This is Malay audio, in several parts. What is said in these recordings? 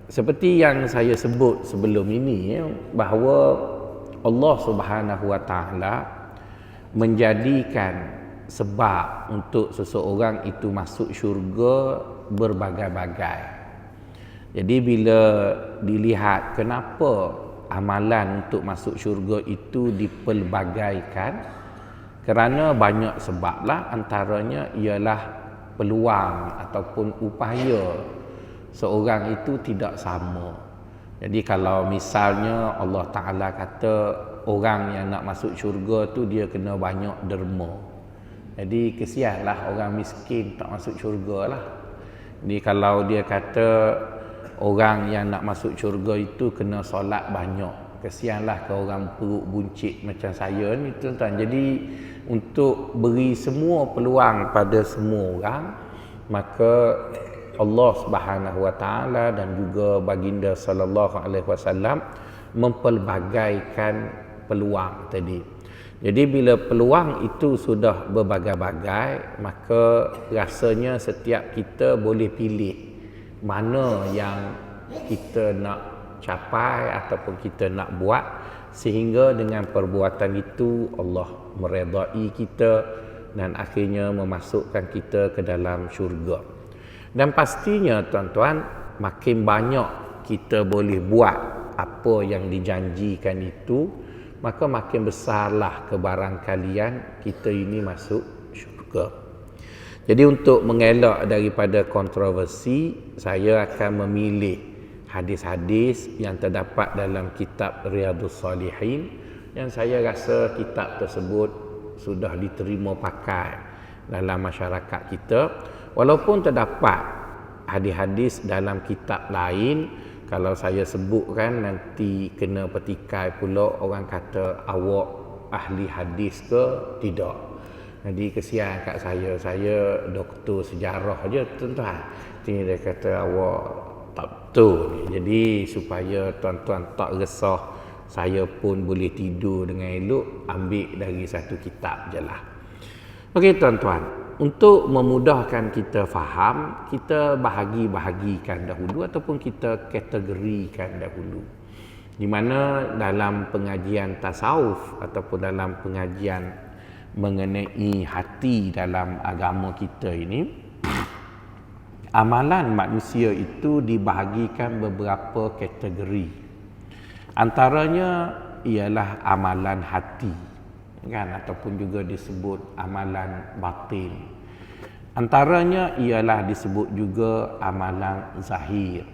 seperti yang saya sebut sebelum ini, bahawa Allah Subhanahu Wa Taala menjadikan sebab untuk seseorang itu masuk syurga berbagai-bagai. Jadi bila dilihat kenapa amalan untuk masuk syurga itu dipelbagaikan, kerana banyak sebablah, antaranya ialah peluang ataupun upaya seorang itu tidak sama. Jadi kalau misalnya Allah Ta'ala kata orang yang nak masuk syurga tu dia kena banyak derma, jadi kesianlah orang miskin tak masuk syurga lah. Jadi kalau dia kata orang yang nak masuk syurga itu kena solat banyak, kesianlah ke orang perut buncit macam saya ni tuan-tuan. Jadi untuk beri semua peluang pada semua orang, maka Allah Subhanahu Wa Taala dan juga baginda sallallahu alaihi wasallam mempelbagaikan peluang tadi. Jadi bila peluang itu sudah berbagai-bagai, maka rasanya setiap kita boleh pilih mana yang kita nak capai ataupun kita nak buat, sehingga dengan perbuatan itu Allah meredai kita dan akhirnya memasukkan kita ke dalam syurga. Dan pastinya tuan-tuan, makin banyak kita boleh buat apa yang dijanjikan itu, maka makin besarlah kebarangkalian kita ini masuk syurga. Jadi untuk mengelak daripada kontroversi, saya akan memilih hadis-hadis yang terdapat dalam kitab Riyadhus Salihin, yang saya rasa kitab tersebut sudah diterima pakai dalam masyarakat kita. Walaupun terdapat hadis-hadis dalam kitab lain, kalau saya sebutkan nanti kena petikai pula, orang kata awak ahli hadis ke tidak. Jadi kesian kat saya doktor sejarah je tuan-tuan. Ini dia kata awak tak betul. Jadi supaya tuan-tuan tak resah, saya pun boleh tidur dengan elok, ambil dari satu kitab je lah. Okey tuan-tuan, untuk memudahkan kita faham, kita bahagi-bahagikan dahulu ataupun kita kategorikan dahulu. Di mana dalam pengajian tasawuf ataupun dalam pengajian mengenai hati dalam agama kita ini, amalan manusia itu dibahagikan beberapa kategori. Antaranya ialah amalan hati, kan, ataupun juga disebut amalan batin. Antaranya ialah disebut juga amalan zahir.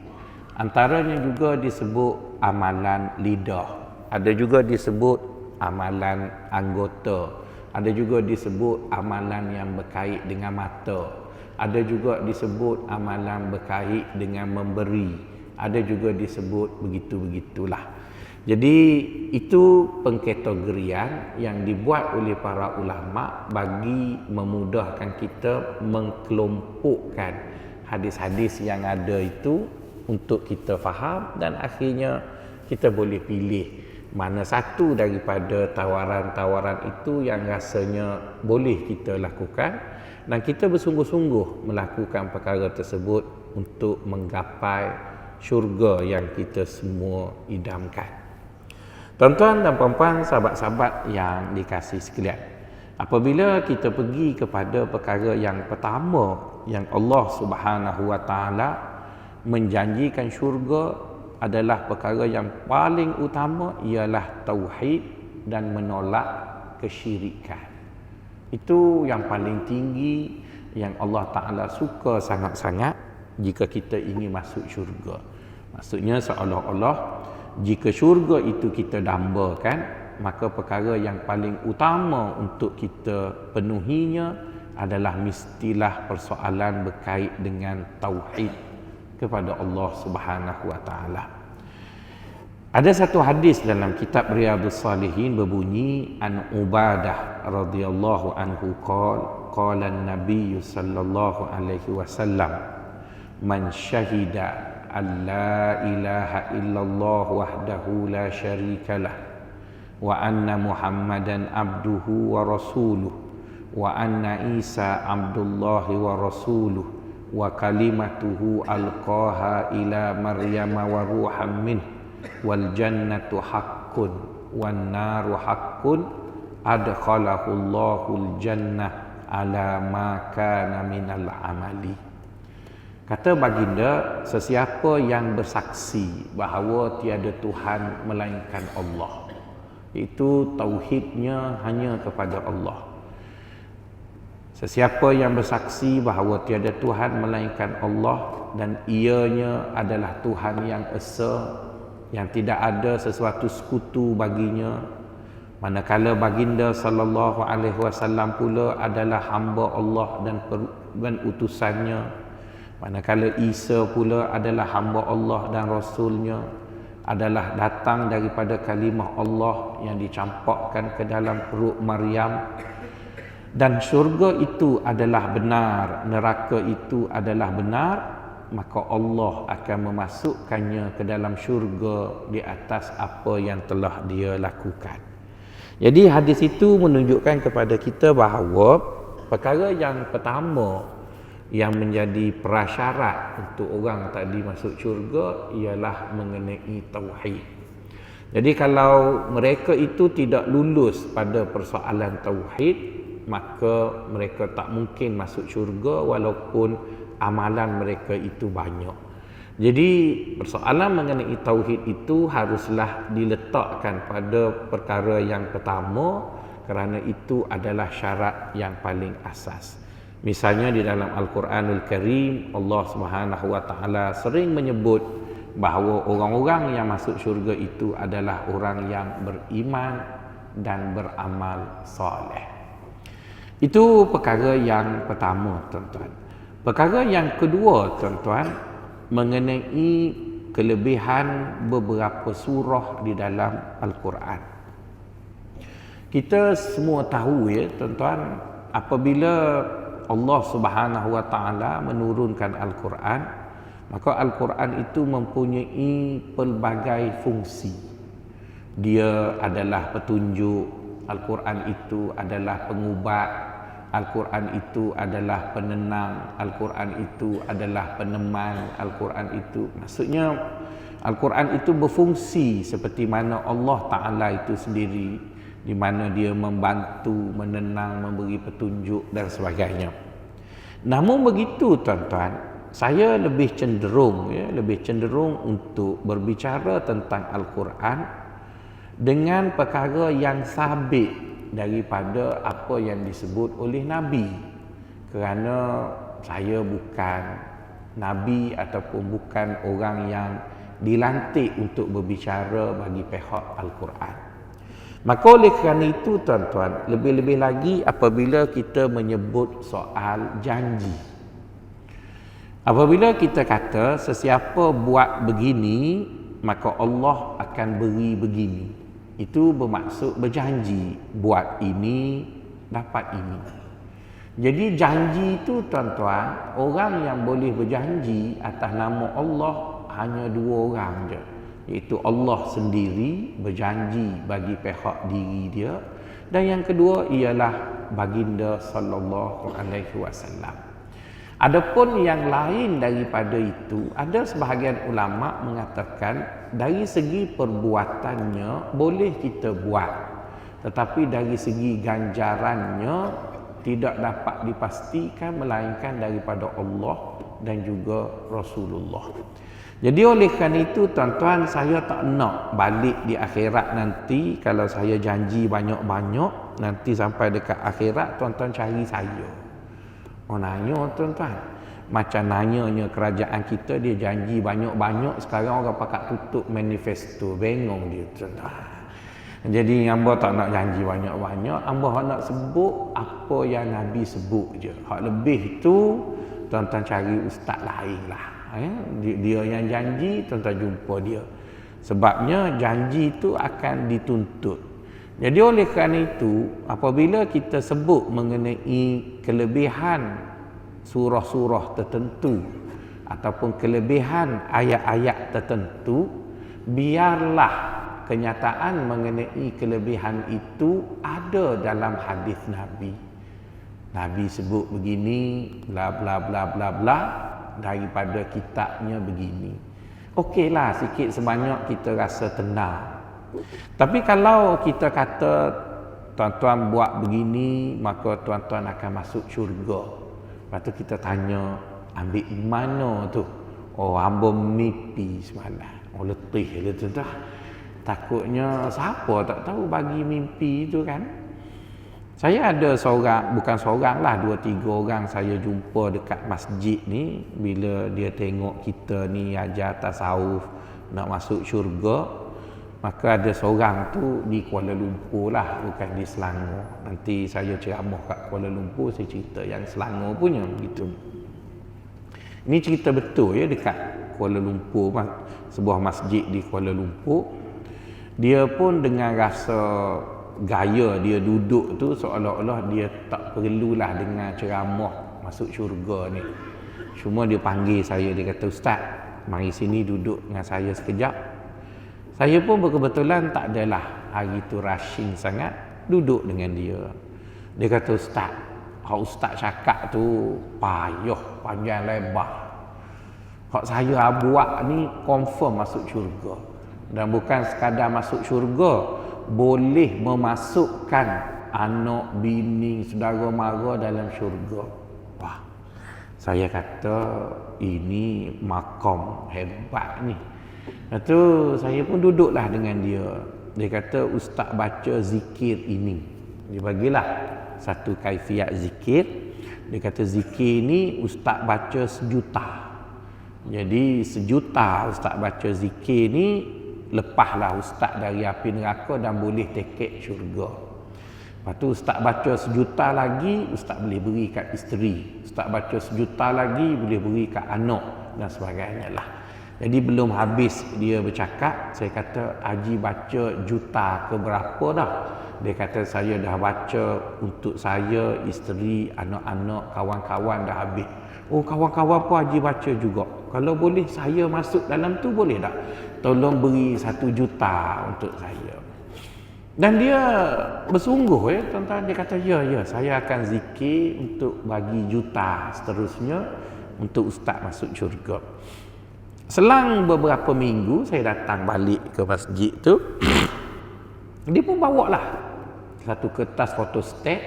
Antaranya juga disebut amalan lidah. Ada juga disebut amalan anggota. Ada juga disebut amalan yang berkait dengan mata. Ada juga disebut amalan berkait dengan memberi. Ada juga disebut begitu-begitulah. Jadi itu pengkategorian yang dibuat oleh para ulama bagi memudahkan kita mengkelompokkan hadis-hadis yang ada itu untuk kita faham, dan akhirnya kita boleh pilih mana satu daripada tawaran-tawaran itu yang rasanya boleh kita lakukan, dan kita bersungguh-sungguh melakukan perkara tersebut untuk menggapai syurga yang kita semua idamkan. Tuan-tuan dan puan-puan, sahabat-sahabat yang dikasihi sekalian, apabila kita pergi kepada perkara yang pertama yang Allah Subhanahu Wa Taala menjanjikan syurga, adalah perkara yang paling utama ialah tauhid dan menolak kesyirikan. Itu yang paling tinggi yang Allah Ta'ala suka sangat-sangat jika kita ingin masuk syurga. Maksudnya seolah-olah jika syurga itu kita dambakan, maka perkara yang paling utama untuk kita penuhinya adalah mestilah persoalan berkait dengan tauhid kepada Allah Subhanahu Wa Taala. Ada satu hadis dalam kitab Riyadhus Salihin berbunyi, an Ubadah radhiyallahu anhu qala an-nabiy sallallahu alaihi wasallam, man syahida an la ilaha illallah wahdahu la syarikalah wa anna muhammadan abduhu wa rasuluh wa anna isa abdullahi wa rasuluh wa kalimatuhu alqaha ila maryama wa ruham min wal jannatu haqqun wan naru haqqun adkhalahu Allahul jannah ala ma kana minal amali. Kata baginda, sesiapa yang bersaksi bahawa tiada Tuhan melainkan Allah, itu tauhidnya hanya kepada Allah. Sesiapa yang bersaksi bahawa tiada Tuhan melainkan Allah dan ianya adalah Tuhan yang esa, yang tidak ada sesuatu sekutu baginya, manakala baginda sallallahu alaihi wasallam pula adalah hamba Allah dan utusannya, manakala Isa pula adalah hamba Allah dan Rasulnya, adalah datang daripada kalimah Allah yang dicampakkan ke dalam perut Maryam, dan syurga itu adalah benar, neraka itu adalah benar, maka Allah akan memasukkannya ke dalam syurga di atas apa yang telah dia lakukan. Jadi hadis itu menunjukkan kepada kita bahawa perkara yang pertama yang menjadi prasyarat untuk orang tadi masuk syurga ialah mengenai tauhid. Jadi kalau mereka itu tidak lulus pada persoalan tauhid, maka mereka tak mungkin masuk syurga walaupun amalan mereka itu banyak. Jadi persoalan mengenai tauhid itu haruslah diletakkan pada perkara yang pertama, kerana itu adalah syarat yang paling asas. Misalnya di dalam Al-Quranul Karim, Allah Subhanahu wa taala sering menyebut bahawa orang-orang yang masuk syurga itu adalah orang yang beriman dan beramal soleh. Itu perkara yang pertama, tuan-tuan. Perkara yang kedua, tuan-tuan, mengenai kelebihan beberapa surah di dalam Al-Quran. Kita semua tahu ya, tuan-tuan, apabila Allah Subhanahu wa taala menurunkan Al-Quran, maka Al-Quran itu mempunyai pelbagai fungsi. Dia adalah petunjuk, Al-Quran itu adalah pengubat, Al-Quran itu adalah penenang, Al-Quran itu adalah peneman, Al-Quran itu, maksudnya Al-Quran itu berfungsi seperti mana Allah Ta'ala itu sendiri, di mana dia membantu, menenang, memberi petunjuk dan sebagainya. Namun begitu, tuan-tuan, saya lebih cenderung untuk berbicara tentang Al-Quran dengan perkara yang sabit daripada apa yang disebut oleh Nabi, kerana saya bukan Nabi ataupun bukan orang yang dilantik untuk berbicara bagi pihak Al-Quran. Maka oleh kerana itu, tuan-tuan, lebih-lebih lagi apabila kita menyebut soal janji. Apabila kita kata sesiapa buat begini, maka Allah akan beri begini, itu bermaksud berjanji buat ini dapat ini. Jadi janji itu, tuan-tuan, orang yang boleh berjanji atas nama Allah hanya dua orang je, iaitu Allah sendiri berjanji bagi pihak diri dia, dan yang kedua ialah baginda sallallahu alaihi wasallam. Adapun yang lain daripada itu, ada sebahagian ulama mengatakan dari segi perbuatannya boleh kita buat, tetapi dari segi ganjarannya tidak dapat dipastikan melainkan daripada Allah dan juga Rasulullah. Jadi oleh kerana itu, tuan-tuan, saya tak nak balik di akhirat nanti, kalau saya janji banyak-banyak, nanti sampai dekat akhirat tuan-tuan cari saya. Oh, nanya, tuan-tuan, macam nanyanya kerajaan kita, dia janji banyak-banyak, sekarang orang pakat tutup manifesto, bengong dia, tuan-tuan. Jadi hamba tak nak janji banyak-banyak, hamba nak sebut apa yang Nabi sebut je. Hak lebih tu tuan-tuan cari ustaz lain lah. Dia yang janji, tuan-tuan jumpa dia. Sebabnya janji itu akan dituntut. Jadi oleh kerana itu, apabila kita sebut mengenai kelebihan surah-surah tertentu ataupun kelebihan ayat-ayat tertentu, biarlah kenyataan mengenai kelebihan itu ada dalam hadis Nabi. Nabi sebut begini, bla bla bla bla bla, daripada kitabnya begini. Okeylah, sikit sebanyak kita rasa tenang. Tapi kalau kita kata tuan-tuan buat begini, maka tuan-tuan akan masuk syurga. Lepas tu kita tanya, ambil mana tu? Oh, hamba mimpi semalam. Oh, letih dia tu dah. Takutnya siapa tak tahu bagi mimpi tu kan. Saya ada seorang, bukan seorang lah, 2-3 orang saya jumpa dekat masjid ni. Bila dia tengok kita ni ajar tasawuf nak masuk syurga, maka ada seorang tu di Kuala Lumpur lah, bukan di Selangor. Nanti saya ceramah kat Kuala Lumpur, saya cerita yang Selangor punya begitu. Ini cerita betul ya, dekat Kuala Lumpur, sebuah masjid di Kuala Lumpur. Dia pun dengan rasa gaya dia duduk tu seolah-olah dia tak perlulah dengar ceramah masuk syurga ni. Cuma dia panggil saya, dia kata, "Ustaz, mari sini duduk dengan saya sekejap." Saya pun kebetulan tak adalah hari tu rushing sangat, duduk dengan dia. Dia kata, "Ustaz, hak Ustaz cakap tu payah, panjang lebar. Hak saya buat ni confirm masuk syurga. Dan bukan sekadar masuk syurga, boleh memasukkan anak, bini, saudara mara dalam syurga." Wah, saya kata ini makam hebat ni. Lepas tu saya pun duduklah dengan dia. Dia kata, "Ustaz baca zikir ini." Dia bagilah satu kaifiat zikir. Dia kata zikir ni Ustaz baca 1,000,000. Jadi 1,000,000 Ustaz baca zikir ni, lepaslah Ustaz dari api neraka dan boleh tekek syurga. Lepas tu Ustaz baca 1,000,000 lagi, Ustaz boleh beri kat isteri. Ustaz baca 1,000,000 lagi, boleh beri kat anak dan sebagainya lah. Jadi belum habis dia bercakap, saya kata, "Haji baca juta ke berapa dah?" Dia kata, "Saya dah baca untuk saya, isteri, anak-anak, kawan-kawan dah habis." "Oh, kawan-kawan pun Haji baca juga. Kalau boleh saya masuk dalam tu boleh tak? Tolong beri 1,000,000 untuk saya." Dan dia bersungguh ya tuan-tuan. Dia kata, ya, saya akan zikir untuk bagi juta seterusnya untuk Ustaz masuk syurga." Selang beberapa minggu saya datang balik ke masjid tu. Dia pun bawa lah satu kertas fotostat,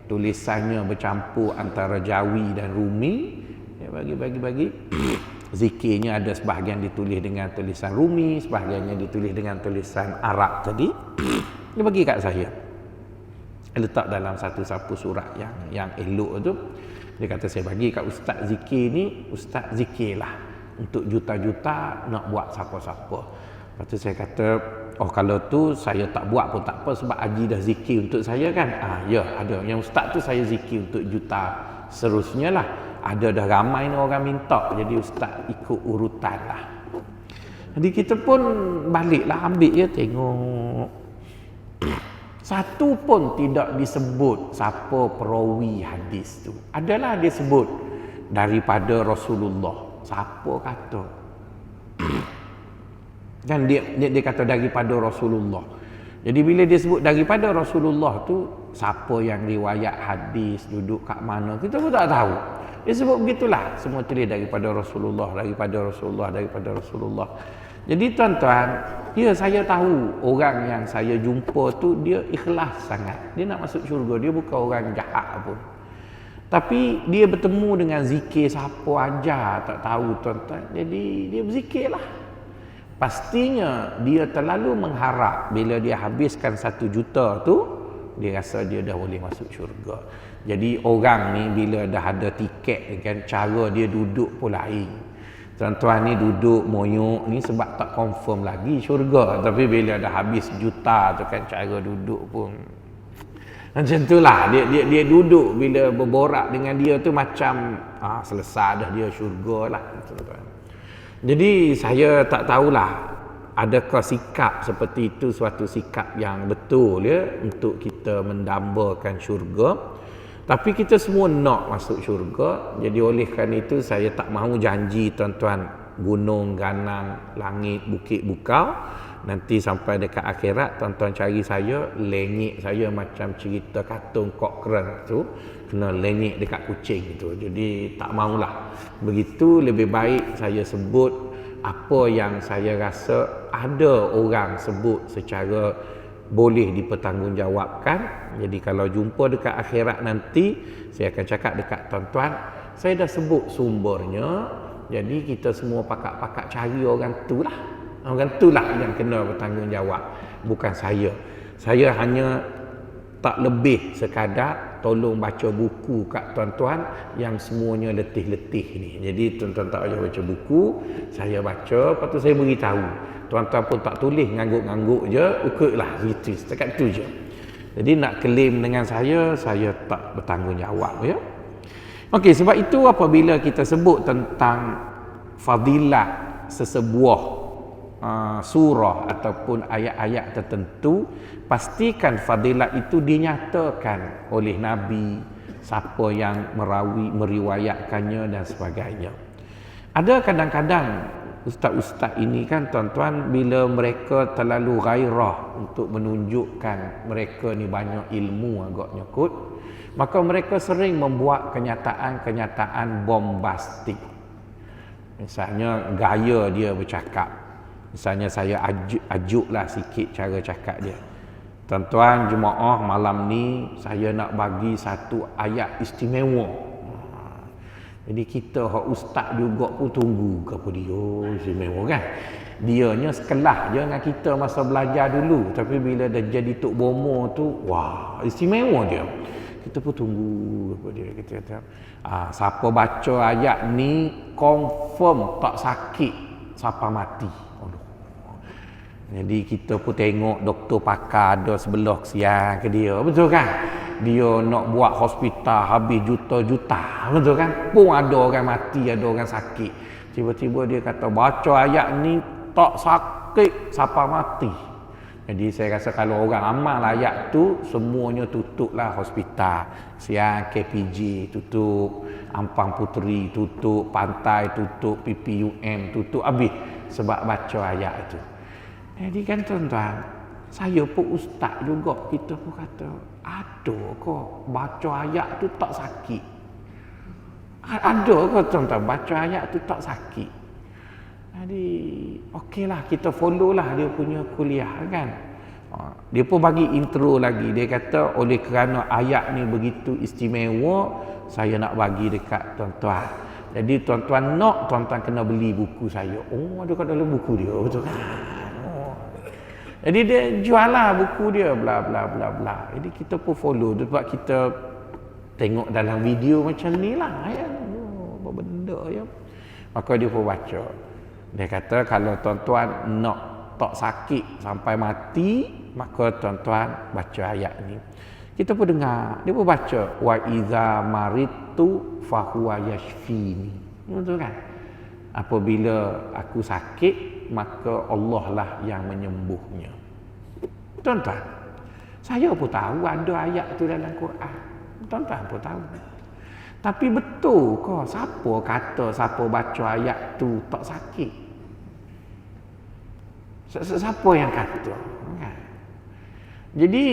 tulisannya bercampur antara Jawi dan Rumi. Dia bagi. Zikirnya ada sebahagian ditulis dengan tulisan Rumi, sebahagiannya ditulis dengan tulisan Arab tadi. Dia bagi kat saya. Dia letak dalam satu sapu surat yang elok tu. Dia kata, "Saya bagi kat Ustaz zikir ni, Ustaz zikirlah untuk juta-juta nak buat siapa-siapa." Lepas tu saya kata, "Oh, kalau tu saya tak buat pun tak apa, sebab Haji dah zikir untuk saya kan?" Ya, ada. Yang Ustaz tu saya zikir untuk juta seterusnya lah. Ada dah ramai ni orang minta, jadi Ustaz ikut urutan lah. Jadi kita pun baliklah ambil ya, tengok. Satu pun tidak disebut siapa perawi hadis tu. Adalah dia sebut daripada Rasulullah. Siapa kata? Dan dia kata daripada Rasulullah. Jadi bila dia sebut daripada Rasulullah tu, siapa yang riwayat hadis, duduk kat mana, kita pun tak tahu. Dia sebut begitulah, semua tulis daripada Rasulullah, daripada Rasulullah, daripada Rasulullah. Jadi tuan-tuan, ya saya tahu orang yang saya jumpa tu dia ikhlas sangat. Dia nak masuk syurga, dia bukan orang jahat pun. Tapi dia bertemu dengan zikir siapa aja tak tahu tuan-tuan. Jadi dia berzikirlah. Pastinya dia terlalu mengharap bila dia habiskan 1,000,000 tu, dia rasa dia dah boleh masuk syurga. Jadi orang ni bila dah ada tiket kan, cara dia duduk pun lain. Tuan-tuan ni duduk moyok ni sebab tak confirm lagi syurga. Tapi bila dah habis juta tu kan, cara duduk pun macam itulah. Dia duduk bila berborak dengan dia tu macam selesai dah dia syurga lah, tuan-tuan. Jadi saya tak tahulah adakah sikap seperti itu suatu sikap yang betul ya untuk kita mendambakan syurga. Tapi kita semua nak masuk syurga. Jadi oleh kerana itu saya tak mahu janji tuan-tuan gunung, ganang, langit, bukit, bukau. Nanti sampai dekat akhirat tuan-tuan cari saya, lengit saya macam cerita kartun Cochrane tu. kena lengek dekat kucing tu. Jadi tak maulah. Begitu lebih baik saya sebut apa yang saya rasa ada orang sebut secara boleh dipertanggungjawabkan. Jadi kalau jumpa dekat akhirat nanti, saya akan cakap dekat tuan-tuan, saya dah sebut sumbernya. Jadi kita semua pakat-pakat cari orang tu lah. Orang tu lah yang kena bertanggungjawab, bukan saya. Saya hanya tak lebih sekadar tolong baca buku kat tuan-tuan yang semuanya letih-letih ni. Jadi tuan-tuan tak payah baca buku, saya baca, lepas tu saya beritahu. Tuan-tuan pun tak tulis, ngangguk-ngangguk je, ikutlah gitu, setakat tu je. Jadi nak claim dengan saya tak bertanggungjawab ya. Okey, sebab itu apabila kita sebut tentang fadilat sesebuah surah ataupun ayat-ayat tertentu, pastikan fadilat itu dinyatakan oleh Nabi, siapa yang meriwayatkannya dan sebagainya. Ada kadang-kadang ustaz-ustaz ini kan tuan-tuan, bila mereka terlalu gairah untuk menunjukkan mereka ni banyak ilmu agaknya kot, maka mereka sering membuat kenyataan-kenyataan bombastik. Misalnya gaya dia bercakap. Misalnya saya ajuklah sikit cara cakap dia. Tuan-tuan jemaah, malam ni saya nak bagi satu ayat istimewa. Jadi kita hak ustaz juga pun tunggu ke apa dia istimewa kan. Dianya sekelah je dengan kita masa belajar dulu, tapi bila dah jadi tok bomo tu, wah, istimewa dia. Kita pun tunggu apa dia kata. Siapa baca ayat ni confirm tak sakit sampai mati. Jadi kita pun tengok doktor pakar ada sebelah kesian ke dia, betul kan? Dia nak buat hospital habis juta-juta, betul kan? Pun ada orang mati, ada orang sakit. Tiba-tiba dia kata baca ayat ni tak sakit sampai mati. Jadi saya rasa kalau orang amal ayat tu, semuanya tutuplah hospital. Siang KPJ tutup, Ampang Puteri tutup, Pantai tutup, PPUM tutup, habis sebab baca ayat tu. Jadi kan tuan-tuan, saya pun ustaz juga, kita pun kata, ada ke baca ayat tu tak sakit? Ada ke tuan-tuan baca ayat tu tak sakit? Jadi okeylah, kita follow lah dia punya kuliah kan. Dia pun bagi intro lagi, dia kata oleh kerana ayat ni begitu istimewa, saya nak bagi dekat tuan-tuan. Jadi tuan-tuan nak, tuan-tuan kena beli buku saya. Oh, ada kat dalam buku dia, betul kan? Jadi dia jual lah buku dia, bla bla bla bla. Jadi kita pun follow, sebab kita tengok dalam video macam ni lah ya. Apa benda ya. Maka dia pun baca. Dia kata kalau tuan-tuan nak tak sakit sampai mati, maka tuan-tuan baca ayat ni. Kita pun dengar, dia pun baca wa iza maritu fahuwa yashfini. Betul kan? Apabila aku sakit, maka Allah lah yang menyembuhnya. Tuan-tuan, saya pun tahu ada ayat tu dalam Quran. Tuan-tuan pun tahu. Tapi betul ke siapa kata siapa baca ayat tu tak sakit? Siapa yang kata? Kan? Jadi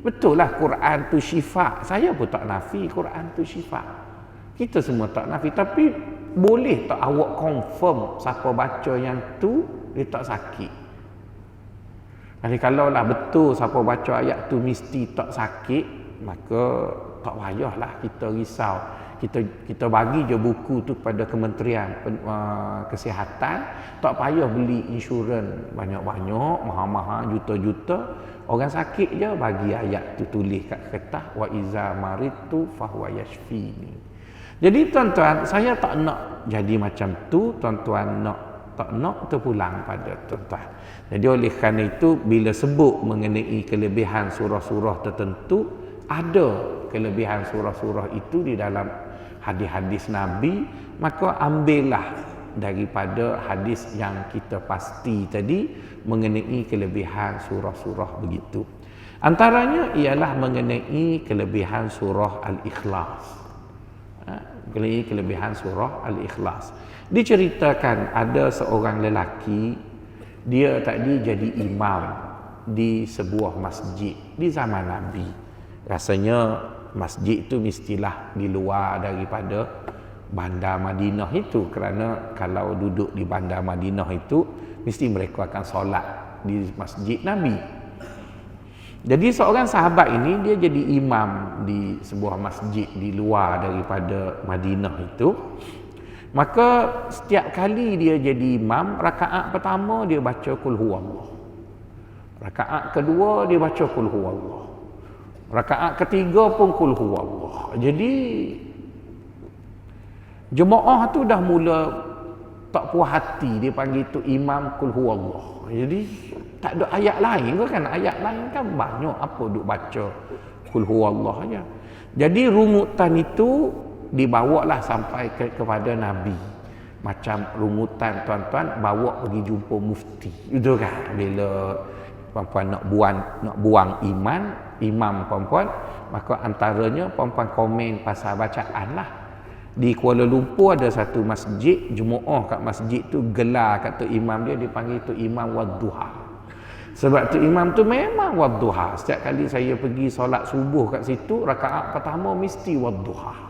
betul lah Quran tu syifa. Saya pun tak nafi Quran tu syifa. Kita semua tak nafi, tapi boleh tak awak confirm siapa baca yang tu dia tak sakit? Jadi kalau lah betul siapa baca ayat tu mesti tak sakit, maka tak payahlah kita risau. Kita bagi je buku tu kepada Kementerian Kesihatan, tak payah beli insurans banyak-banyak, mahal-mahal, juta-juta. Orang sakit je bagi ayat tu, tulis kat kertas wa iza maritu fahuwa yashfini. Jadi tuan-tuan, saya tak nak jadi macam tu, tuan-tuan tak nak terpulang pada tuan-tuan. Jadi oleh kerana itu, bila sebut mengenai kelebihan surah-surah tertentu, ada kelebihan surah-surah itu di dalam hadis-hadis Nabi, maka ambillah daripada hadis yang kita pasti tadi mengenai kelebihan surah-surah begitu. Antaranya ialah mengenai kelebihan surah Al-Ikhlas. Kelebihan surah Al-Ikhlas. Diceritakan ada seorang lelaki, dia tadi jadi imam di sebuah masjid di zaman Nabi. Rasanya masjid itu mestilah di luar daripada bandar Madinah itu, kerana kalau duduk di bandar Madinah itu mesti mereka akan solat di masjid Nabi. Jadi seorang sahabat ini dia jadi imam di sebuah masjid di luar daripada Madinah itu. Maka setiap kali dia jadi imam, rakaat pertama dia baca qul huwallah, rakaat kedua dia baca qul huwallah, rakaat ketiga pun qul huwallah. Jadi jemaah tu dah mula tak puas hati, dia panggil tu imam qul huwallah. Jadi tak ada ayat lain ke kan? Ayat lain kan banyak, apa duk baca qul huwallah aja. Jadi rungutan itu dibawalah sampai kepada Nabi. Macam rungutan tuan-tuan bawa pergi jumpa mufti. Itu kan bila perempuan nak buang imam perempuan, maka antaranya perempuan komen pasal bacaan lah. Di Kuala Lumpur ada satu masjid, jemaah kat masjid tu gelar kata imam dia dipanggil tu imam wadduha. Sebab tu imam tu memang wadduha. Setiap kali saya pergi solat subuh kat situ, rakaat pertama mesti wadduha.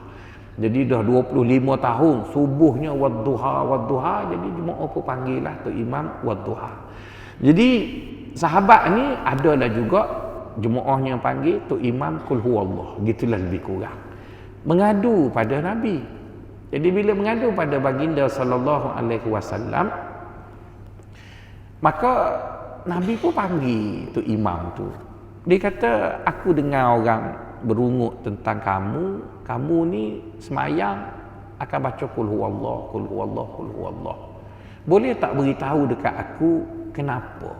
Jadi dah 25 tahun subuhnya wadduha, jadi jemaah pun panggil lah tu imam wadduha. Jadi sahabat ni adalah juga jemaahnya panggil tu imam qul huwallah, gitulah lebih kurang. Mengadu pada Nabi. Jadi bila mengadu pada baginda sallallahu alaihi wasallam, maka Nabi pun panggil tu imam tu. Dia kata, aku dengar orang berungut tentang kamu ni semayang akan baca qul huwallah, qul huwallah, qul huwallah. Boleh tak beritahu dekat aku kenapa?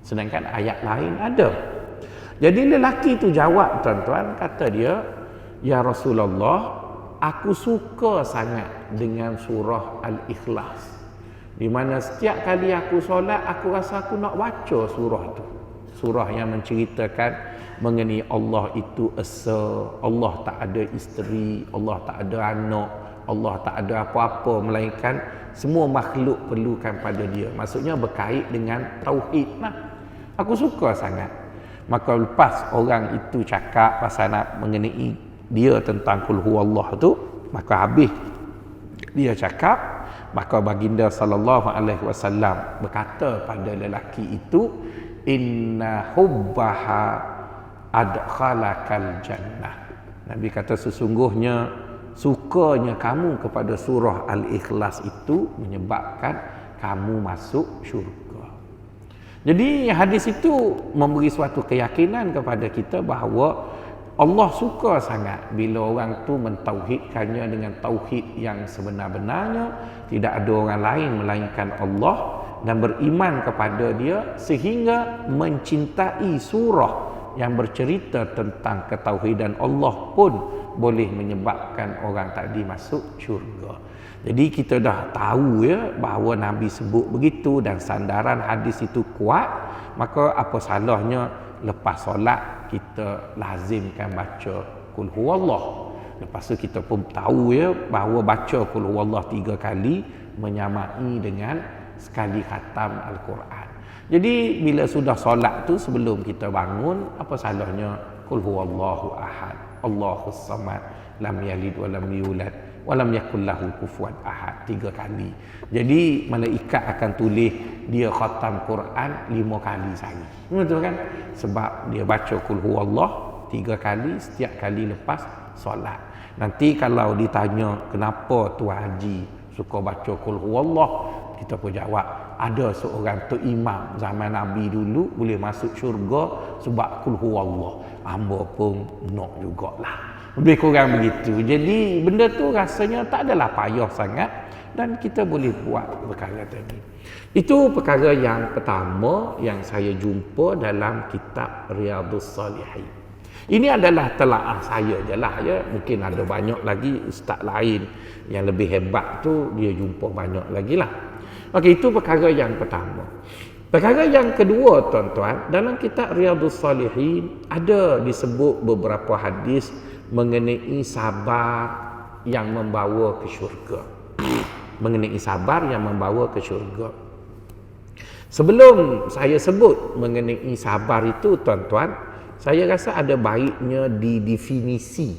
Sedangkan ayat lain ada. Jadi lelaki tu jawab tuan-tuan, kata dia, ya Rasulullah, aku suka sangat dengan surah Al-Ikhlas. Di mana setiap kali aku solat, aku rasa aku nak baca surah tu. Surah yang menceritakan mengenai Allah itu esa, Allah tak ada isteri, Allah tak ada anak, Allah tak ada apa-apa melainkan semua makhluk perlukan pada dia. Maksudnya berkait dengan tauhid lah. Aku suka sangat. Maka lepas orang itu cakap pasal nak mengenai dia tentang qul huwallah tu, maka habis dia cakap, maka baginda sallallahu alaihi wasallam berkata pada lelaki itu, inna hubbaha adkhalakal jannah. Nabi kata sesungguhnya sukanya kamu kepada surah Al-Ikhlas itu menyebabkan kamu masuk syurga. Jadi hadis itu memberi suatu keyakinan kepada kita bahawa Allah suka sangat bila orang tu mentauhidkannya dengan tauhid yang sebenar-benarnya, tidak ada orang lain melainkan Allah, dan beriman kepada dia sehingga mencintai surah yang bercerita tentang ketauhidan Allah pun boleh menyebabkan orang tadi masuk syurga. Jadi kita dah tahu ya bahawa Nabi sebut begitu dan sandaran hadis itu kuat, maka apa salahnya lepas solat kita lazimkan baca qul huwallah. Lepas tu kita pun tahu ya bahawa baca qul huwallah 3 kali menyamai dengan sekali khatam Al-Quran. Jadi bila sudah solat tu sebelum kita bangun, apa salahnya qul huwallahu ahad, Allahus samad, lam yalid wa lam yulad wa lam yakul lahu kufuwan ahad 3 kali. Jadi malaikat akan tulis dia khatam Quran 5 kali sehari. Betul kan? Sebab dia baca qul huwallah 3 kali setiap kali lepas solat. Nanti kalau ditanya kenapa Tuan Haji suka baca qul huwallah, kita pun jawab, ada seorang tu imam zaman Nabi dulu boleh masuk syurga sebab qul huwallah. Hamba pun nak jugalah. Lebih kurang begitu. Jadi benda tu rasanya tak adalah payah sangat dan kita boleh buat perkara tadi. Itu perkara yang pertama yang saya jumpa dalam kitab Riyadhus Salihin. Ini adalah telaah saya je lah ya. Mungkin ada banyak lagi ustaz lain yang lebih hebat tu dia jumpa banyak lagi lah. Okey, itu perkara yang pertama. Perkara yang kedua tuan-tuan, dalam kitab Riyadhus Salihin ada disebut beberapa hadis mengenai sabar yang membawa ke syurga. Mengenai sabar yang membawa ke syurga. Sebelum saya sebut mengenai sabar itu tuan-tuan, saya rasa ada baiknya didefinisi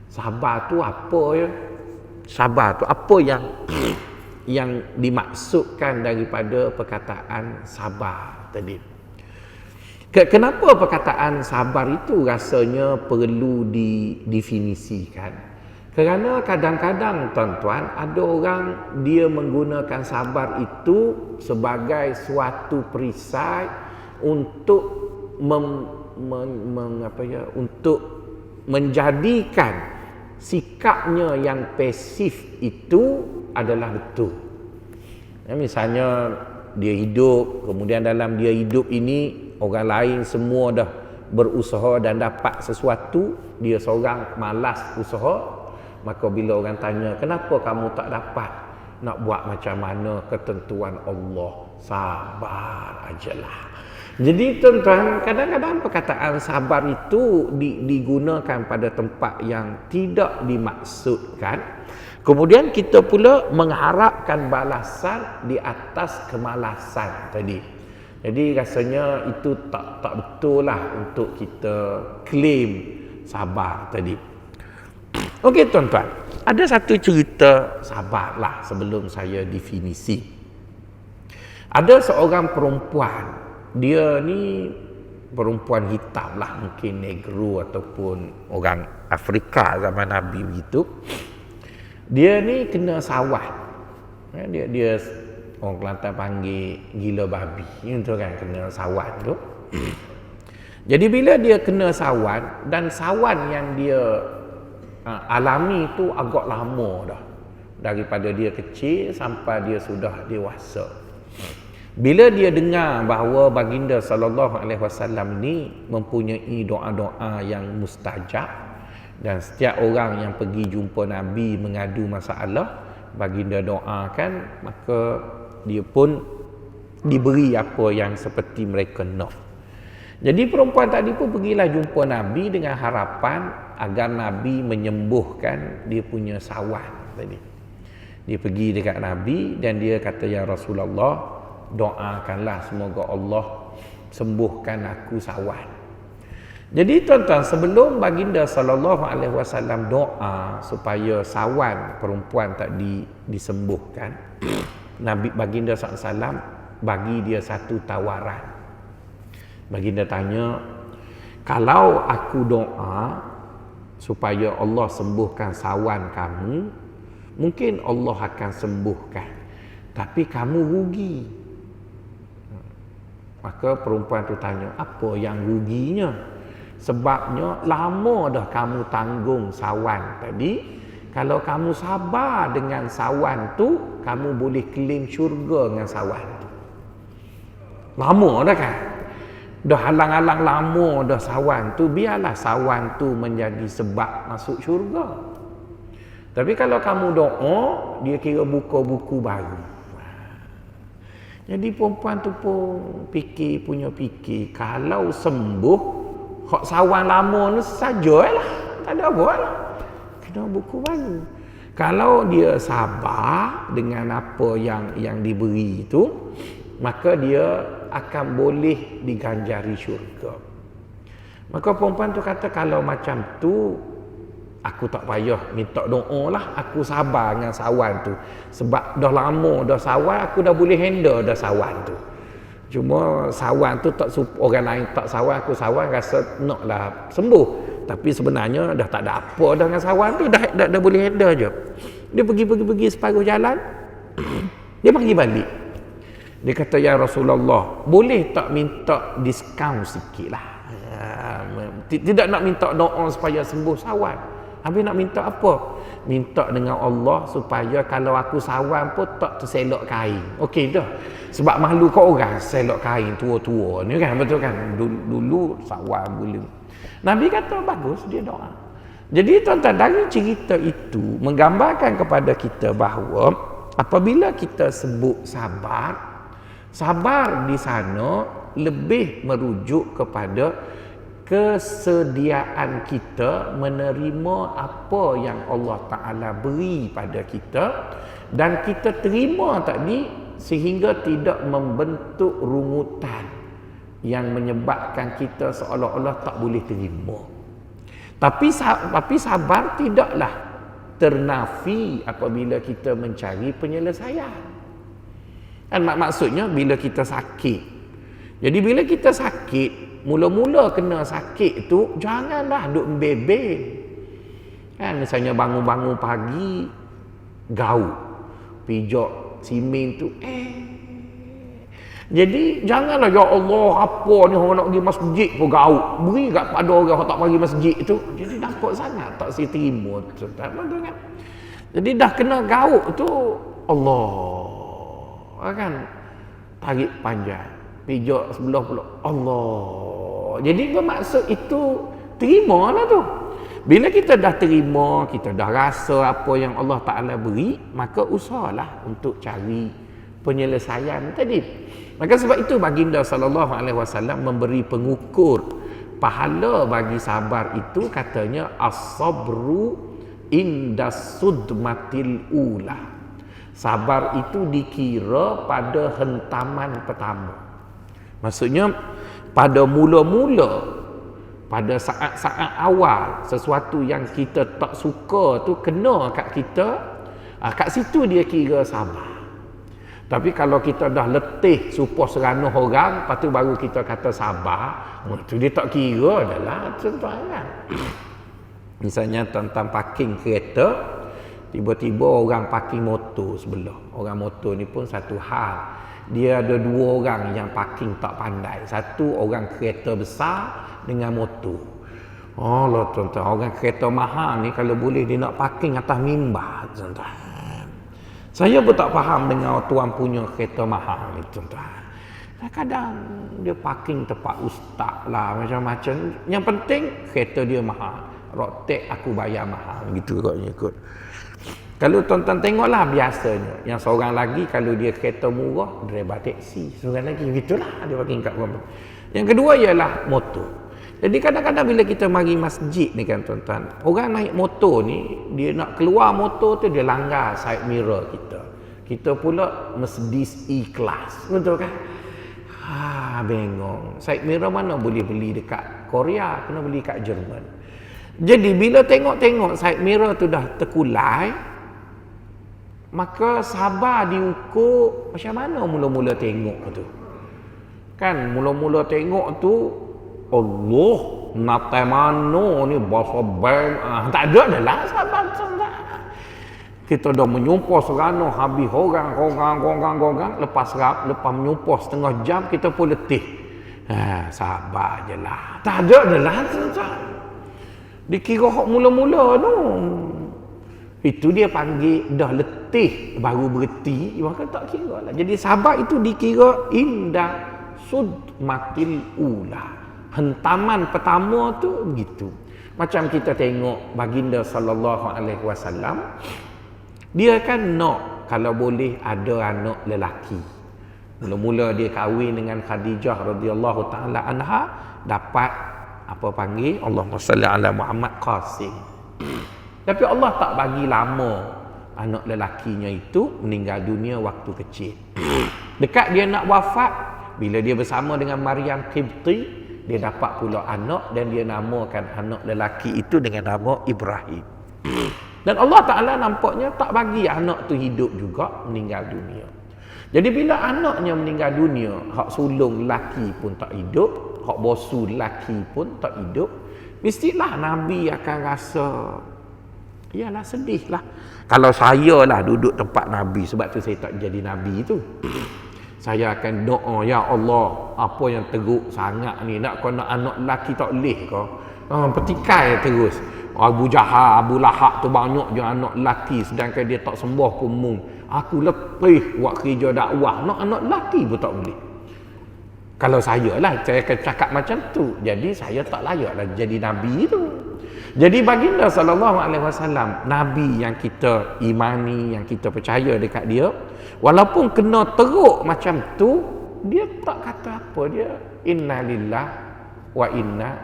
sabar tu apa ya. Sabar tu apa yang dimaksudkan daripada perkataan sabar tadi. Kenapa perkataan sabar itu rasanya perlu didefinisikan? Kerana kadang-kadang tuan-tuan ada orang dia menggunakan sabar itu sebagai suatu perisai untuk untuk menjadikan sikapnya yang pasif itu adalah betul. Ya, misalnya dia hidup, kemudian dalam dia hidup ini orang lain semua dah berusaha dan dapat sesuatu, dia seorang malas usaha. Maka bila orang tanya, kenapa kamu tak dapat? Nak buat macam mana ketentuan Allah? Sabar ajalah. Jadi tuan-tuan, kadang-kadang perkataan sabar itu digunakan pada tempat yang tidak dimaksudkan. Kemudian kita pula mengharapkan balasan di atas kemalasan tadi. Jadi rasanya itu tak betul lah untuk kita claim sabar tadi. Okey tuan-tuan, ada satu cerita sabarlah sebelum saya definisi. Ada seorang perempuan, dia ni perempuan hitam lah, mungkin negro ataupun orang Afrika zaman Nabi begitu. Dia ni kena sawan. Dia orang Kelantan panggil gila babi. Itu kan kena sawan tu. Jadi bila dia kena sawan, dan sawan yang dia alami tu agak lama dah, daripada dia kecil sampai dia sudah dewasa. Bila dia dengar bahawa baginda sallallahu alaihi wasallam ni mempunyai doa-doa yang mustajab, dan setiap orang yang pergi jumpa Nabi mengadu masalah, baginda doakan, maka dia pun diberi apa yang seperti mereka nak. Jadi perempuan tadi pun pergilah jumpa Nabi dengan harapan agar Nabi menyembuhkan dia punya sawan tadi. Dia pergi dekat Nabi dan dia kata, ya Rasulullah, doakanlah semoga Allah sembuhkan aku sawan. Jadi tuan-tuan, sebelum baginda sallallahu alaihi wasallam doa supaya sawan perempuan tadi disembuhkan, Nabi baginda sallallahu alaihi wasallam bagi dia satu tawaran. Baginda tanya, kalau aku doa supaya Allah sembuhkan sawan kamu, mungkin Allah akan sembuhkan, tapi kamu rugi. Maka perempuan tu tanya, apa yang ruginya? Sebabnya lama dah kamu tanggung sawan tadi. Kalau kamu sabar dengan sawan tu, kamu boleh claim syurga dengan sawan tu. Lama dah kan? Dah halang-halang lama dah sawan tu, biarlah sawan tu menjadi sebab masuk syurga. Tapi kalau kamu doa, dia kira buka buku baru. Jadi perempuan tu pun punya fikir, kalau sembuh hak sawan lama ni sajalah, tak ada apa lah, kena buku baru. Kalau dia sabar dengan apa yang diberi itu, maka dia akan boleh diganjari syurga. Maka perempuan tu kata, kalau macam tu aku tak payah minta doa lah, aku sabar dengan sawan tu. Sebab dah lama dah sawan, aku dah boleh handle dah sawan tu. Cuma sawan tu tak orang lain tak sawan, aku sawan rasa naklah sembuh. Tapi sebenarnya dah tak ada apa dah dengan sawan tu, dah boleh handle je. Dia pergi separuh jalan, dia pergi balik. Dia kata, ya Rasulullah, boleh tak minta diskaun sikit lah? Tidak nak minta doa supaya sembuh sawan. Habis nak minta apa? Minta dengan Allah supaya kalau aku sawan pun tak terselok kain. Okey dah. Sebab malu kau orang selok kain tua-tua ni kan, betul kan? Dulu sawan boleh. Nabi kata bagus, dia doa. Jadi tuan-tuan, dari cerita itu menggambarkan kepada kita bahawa apabila kita sebut sabar, sabar di sana lebih merujuk kepada kesediaan kita menerima apa yang Allah Ta'ala beri pada kita, dan kita terima tadi sehingga tidak membentuk rungutan yang menyebabkan kita seolah-olah tak boleh terima. Tapi sabar tidaklah ternafi apabila kita mencari penyelesaian. Kan maksudnya bila kita sakit. Jadi bila kita sakit, mula-mula kena sakit tu janganlah duk membebel. Kan misalnya bangun-bangun pagi gaut, pijak simen tu jadi janganlah ya Allah apa ni orang nak pergi masjid pun gaut, beri kat pada orang yang tak pergi masjid tu. Jadi nampak sangat tak si terima tu. Tak betul kan? Jadi dah kena gaut tu Allah kan tarik panjang, pijak sebelah pula Allah. Jadi bermaksud itu terimalah tu. Bila kita dah terima, kita dah rasa apa yang Allah Ta'ala beri, maka usahalah untuk cari penyelesaian tadi. Maka sebab itu baginda sallallahu alaihi wasallam memberi pengukur pahala bagi sabar itu, katanya as-sabru indas sudmatil ula. Sabar itu dikira pada hentaman pertama. Maksudnya pada mula-mula, pada saat-saat awal sesuatu yang kita tak suka tu kena kat kita, kat situ dia kira sabar. Tapi kalau kita dah letih supaya seranoh orang, lepas tu baru kita kata sabar, tu dia tak kira dah lah, tuan-tuan kan. Misalnya tentang parking kereta, tiba-tiba orang parking motor sebelah. Orang motor ni pun satu hal, dia ada dua orang yang parking tak pandai. Satu orang kereta besar dengan motor. Allah tuan-tuan, orang kereta mahal ni kalau boleh dia nak parking atas mimbar, tuan-tuan. Saya pun tak faham dengan tuan punya kereta mahal ni, tuan-tuan. Kadang dia parking tempat ustaz lah, macam-macam. Yang penting kereta dia mahal. Rotek aku bayar mahal, gitu katnya kot. Kalau tuan-tuan tengoklah biasanya, yang seorang lagi kalau dia kereta murah, driver taksi. Seorang lagi gitulah dia parking kat rumah. Yang kedua ialah motor. Jadi kadang-kadang bila kita mari masjid ni kan tuan-tuan, orang naik motor ni, dia nak keluar motor tu dia langgar side mirror kita. Kita pula Mercedes E-Class, betul kan? Bengong. Side mirror mana boleh beli dekat Korea, kena beli kat Jerman. Jadi bila tengok-tengok side mirror tu dah terkulai, maka sabar diukur macam mana mula-mula tengok tu. Kan mula-mula tengok tu Allah, natai mana ni bahasa bank, tak ada dah lah sabar. Kita dah menyumpah serana habis orang, lepas menyumpah setengah jam kita pun letih. Sabar je lah, tak ada dah lah. Dikira hak mula-mula tu, itu dia panggil dah letih baru berhenti, maka tak kira lah. Jadi sabar itu dikira indah sudmatil ula. Hentaman pertama tu begitu. Macam kita tengok baginda sallallahu alaihi wasallam, dia kan nak kalau boleh ada anak lelaki. Mula-mula dia kahwin dengan Khadijah radhiyallahu taala anha, dapat apa panggil, Allahumma salli ala Muhammad, Qasim. Tapi Allah tak bagi lama anak lelakinya itu meninggal dunia waktu kecil. Dekat dia nak wafat, bila dia bersama dengan Maryam Qibti, dia dapat pula anak dan dia namakan anak lelaki itu dengan nama Ibrahim. Dan Allah Ta'ala nampaknya tak bagi anak tu hidup juga, meninggal dunia. Jadi bila anaknya meninggal dunia, hak sulung lelaki pun tak hidup, hak bosu lelaki pun tak hidup, mestilah Nabi akan rasa, iyalah sedih lah. Kalau saya lah duduk tempat Nabi, sebab tu saya tak jadi Nabi tu. Saya akan doa, ya Allah, apa yang teruk sangat ni, nak kau nak anak lelaki tak boleh kau. Petikai terus. Abu Jahal, Abu Lahab tu banyak je anak lelaki, sedangkan dia tak sembah pun mung. Aku letih buat kerja dakwah, nak anak lelaki pun tak boleh. Kalau saya lah, saya akan cakap macam tu. Jadi saya tak layak lah jadi Nabi tu. Jadi baginda sallallahu alaihi wasallam, Nabi yang kita imani, yang kita percaya dekat dia, walaupun kena teruk macam tu, dia tak kata apa, dia inna lillah wa inna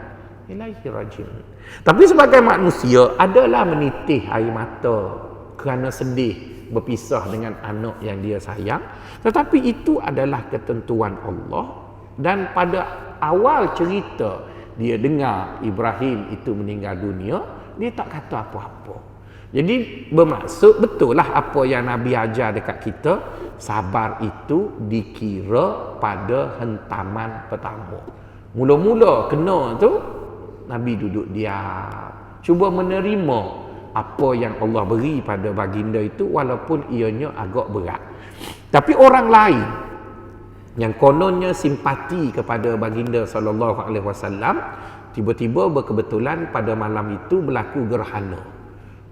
ilaihi raji'un. Tapi sebagai manusia adalah menitih air mata kerana sedih berpisah dengan anak yang dia sayang, tetapi itu adalah ketentuan Allah. Dan pada awal cerita dia dengar Ibrahim itu meninggal dunia, dia tak kata apa-apa. Jadi bermaksud betul lah apa yang Nabi ajar dekat kita, sabar itu dikira pada hentaman pertama. Mula-mula kena tu, Nabi duduk diam, cuba menerima apa yang Allah beri pada baginda itu walaupun ianya agak berat. Tapi orang lain yang kononnya simpati kepada baginda sallallahu alaihi wasallam, tiba-tiba berkebetulan pada malam itu berlaku gerhana.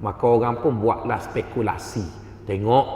Maka orang pun buatlah spekulasi. Tengok,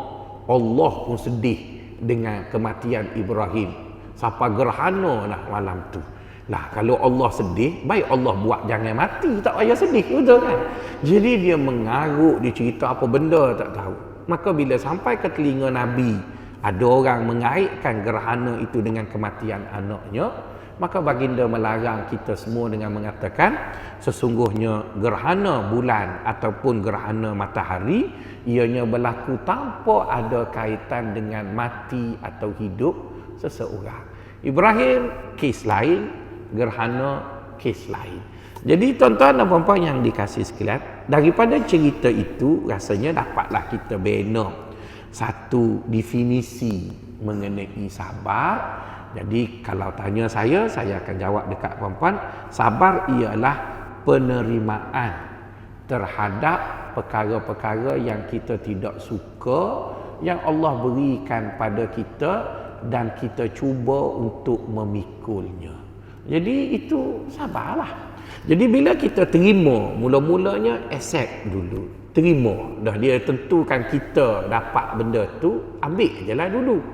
Allah pun sedih dengan kematian Ibrahim. Sampai gerhana lah malam tu. Lah kalau Allah sedih, baik Allah buat jangan mati, tak payah sedih, betul kan? Jadi dia mengarut, dia cerita apa benda tak tahu. Maka bila sampai ke telinga Nabi, ada orang mengaitkan gerhana itu dengan kematian anaknya, maka baginda melarang kita semua dengan mengatakan sesungguhnya gerhana bulan ataupun gerhana matahari ianya berlaku tanpa ada kaitan dengan mati atau hidup seseorang. Ibrahim kes lain, gerhana kes lain. Jadi tuan-tuan dan puan-puan yang dikasihi sekalian, daripada cerita itu rasanya dapatlah kita bina satu definisi mengenai sabar. Jadi kalau tanya saya akan jawab dekat puan-puan, sabar ialah penerimaan terhadap perkara-perkara yang kita tidak suka, yang Allah berikan pada kita dan kita cuba untuk memikulnya. Jadi itu sabarlah. Jadi bila kita terima, mula-mulanya accept dulu. Terima. Dah dia tentukan kita dapat benda tu, ambil je lah dulu.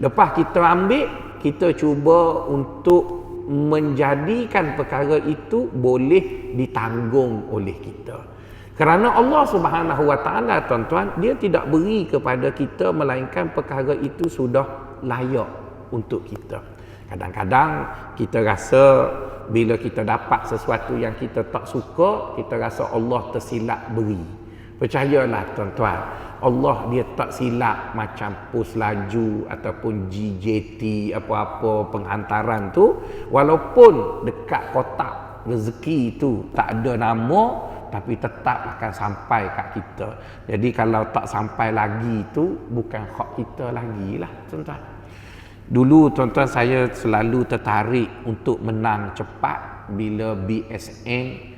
Lepas kita ambil, kita cuba untuk menjadikan perkara itu boleh ditanggung oleh kita. Kerana Allah Subhanahu Wa Taala, tuan-tuan, dia tidak beri kepada kita melainkan perkara itu sudah layak untuk kita. Kadang-kadang kita rasa bila kita dapat sesuatu yang kita tak suka, kita rasa Allah tersilap beri. Percayalah tuan-tuan, Allah dia tak silap macam pos laju ataupun GJT apa-apa penghantaran tu, walaupun dekat kotak rezeki tu tak ada nama, tapi tetap akan sampai kat kita. Jadi kalau tak sampai lagi tu bukan hak kita lagi lah tuan-tuan. Dulu tuan-tuan saya selalu tertarik untuk menang cepat bila BSN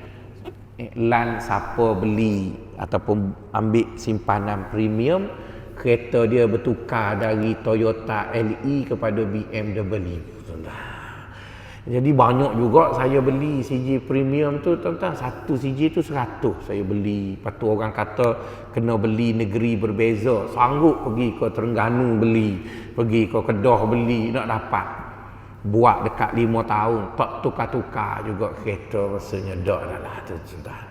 iklan siapa beli ataupun ambil simpanan premium, kereta dia bertukar dari Toyota LE kepada BMW. Jadi banyak juga saya beli CJ premium tu tuan-tuan. Satu CJ tu 100 saya beli. Lepas tu orang kata kena beli negeri berbeza, sanggup pergi ke Terengganu beli, pergi ke Kedah beli, nak dapat. Buat dekat 5 tahun tak tukar-tukar juga kereta, rasanya dak dah lah tu tuan.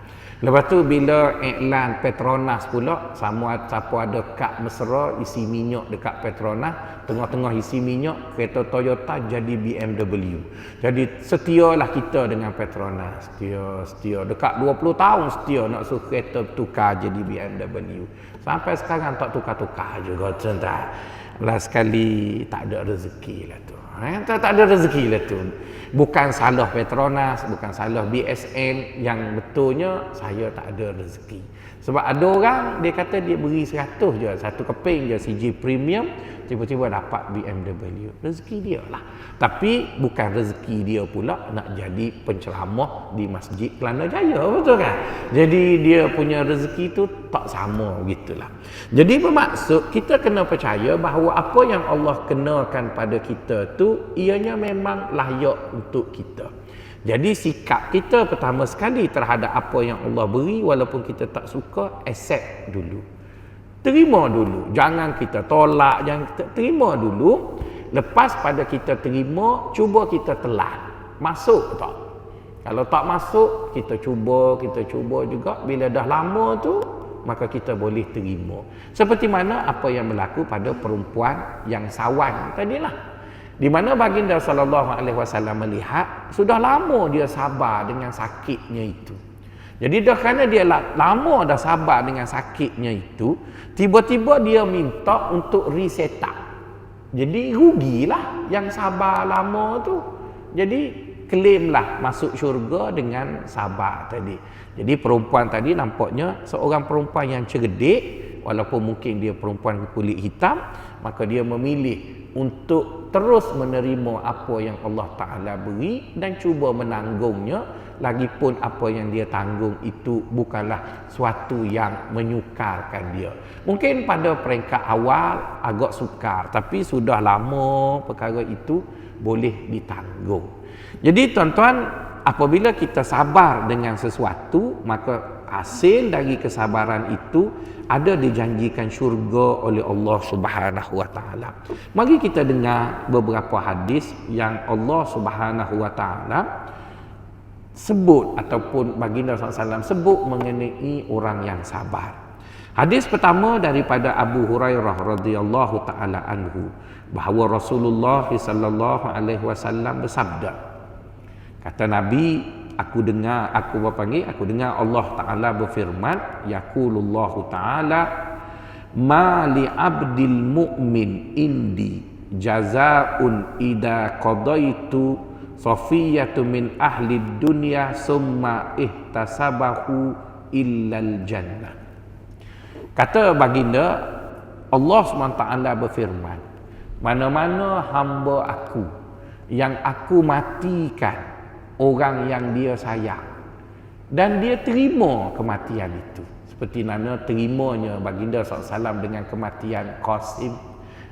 Lepas tu bila iklan Petronas pula, siapa ada kad mesra isi minyak dekat Petronas, tengah-tengah isi minyak kereta Toyota jadi BMW. Jadi setialah kita dengan Petronas, setia dekat 20 tahun setia nak suruh kereta tukar jadi BMW. Sampai sekarang tak tukar-tukar juga tuan-tuan. Last sekali tak ada rezeki lah tu. Tak ada rezeki lah tu. Bukan salah Petronas, bukan salah BSN, yang betulnya saya tak ada rezeki. Sebab ada orang dia kata dia beri 100 je, satu keping je CJ premium, tiba-tiba dapat BMW. Rezeki dia lah. Tapi bukan rezeki dia pula nak jadi penceramah di Masjid Kelana Jaya, betul kan? Jadi dia punya rezeki tu tak sama gitulah. Jadi bermaksud kita kena percaya bahawa apa yang Allah kenakan pada kita tu ianya memang layak untuk kita. Jadi sikap kita pertama sekali terhadap apa yang Allah beri, walaupun kita tak suka, accept dulu. Terima dulu. Jangan kita tolak, jangan kita terima dulu. Lepas pada kita terima, cuba kita telan. Masuk tak? Kalau tak masuk, kita cuba juga. Bila dah lama tu, maka kita boleh terima. Seperti mana apa yang berlaku pada perempuan yang sawan tadilah. Di mana baginda sallallahu alaihi wasallam melihat sudah lama dia sabar dengan sakitnya itu. Jadi dah kerana dia lama dah sabar dengan sakitnya itu, tiba-tiba dia minta untuk reset up. Jadi rugilah yang sabar lama tu. Jadi claimlah masuk syurga dengan sabar tadi. Jadi perempuan tadi nampaknya seorang perempuan yang cerdik, walaupun mungkin dia perempuan kulit hitam, maka dia memilih untuk terus menerima apa yang Allah Ta'ala beri dan cuba menanggungnya, lagipun apa yang dia tanggung itu bukanlah suatu yang menyukarkan dia. Mungkin pada peringkat awal agak sukar, tapi sudah lama perkara itu boleh ditanggung. Jadi tuan-tuan, apabila kita sabar dengan sesuatu, maka hasil dari kesabaran itu ada dijanjikan syurga oleh Allah Subhanahu wa taala. Mari kita dengar beberapa hadis yang Allah Subhanahu wa taala sebut ataupun baginda SAW sebut mengenai orang yang sabar. Hadis pertama daripada Abu Hurairah radhiyallahu taala anhu, bahawa Rasulullah sallallahu alaihi wasallam bersabda, kata Nabi, aku dengar Allah Ta'ala berfirman, yaqulullahu ta'ala, ma li abdil mu'min indi jazaa'un ida qadaitu safiyatu min ahli dunya summa ihtasabahu illal jannah. Kata baginda, Allah SWT berfirman, mana-mana hamba aku yang aku matikan orang yang dia sayang dan dia terima kematian itu, seperti mana terimanya baginda SAW dengan kematian Qasim